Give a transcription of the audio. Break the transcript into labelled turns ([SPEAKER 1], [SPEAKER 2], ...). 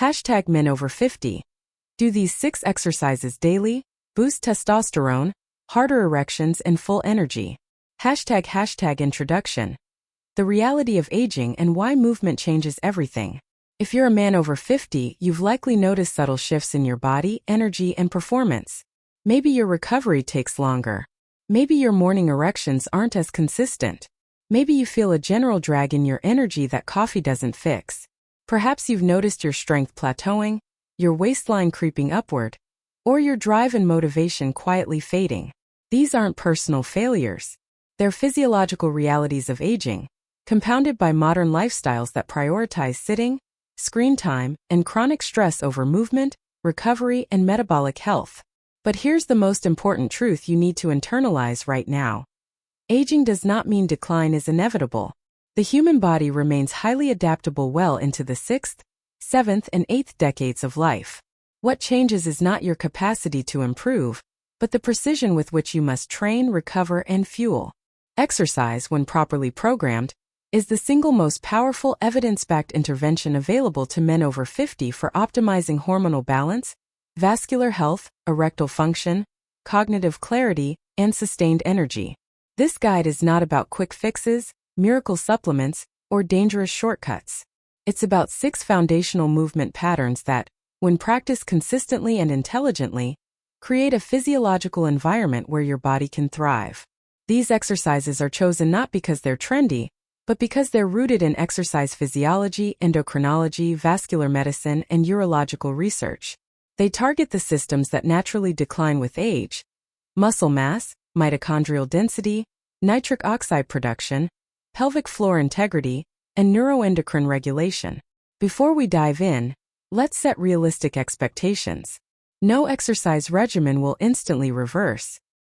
[SPEAKER 1] Hashtag men over 50. Do these 6 exercises daily, boost testosterone, harder erections and full energy. Hashtag introduction. The reality of aging and why movement changes everything. If you're a man over 50, you've likely noticed subtle shifts in your body, energy, and performance. Maybe your recovery takes longer. Maybe your morning erections aren't as consistent. Maybe you feel a general drag in your energy that coffee doesn't fix. Perhaps you've noticed your strength plateauing, your waistline creeping upward, or your drive and motivation quietly fading. These aren't personal failures. They're physiological realities of aging, compounded by modern lifestyles that prioritize sitting, screen time, and chronic stress over movement, recovery, and metabolic health. But here's the most important truth you need to internalize right now. Aging does not mean decline is inevitable. The human body remains highly adaptable well into the 6th, 7th, and 8th decades of life. What changes is not your capacity to improve, but the precision with which you must train, recover, and fuel. Exercise, when properly programmed, is the single most powerful evidence-backed intervention available to men over 50 for optimizing hormonal balance, vascular health, erectile function, cognitive clarity, and sustained energy. This guide is not about quick fixes, miracle supplements, or dangerous shortcuts. It's about 6 foundational movement patterns that, when practiced consistently and intelligently, create a physiological environment where your body can thrive. These exercises are chosen not because they're trendy, but because they're rooted in exercise physiology, endocrinology, vascular medicine, and urological research. They target the systems that naturally decline with age: muscle mass, mitochondrial density, nitric oxide production, pelvic floor integrity, and neuroendocrine regulation. Before we dive in, let's set realistic expectations. No exercise regimen will instantly reverse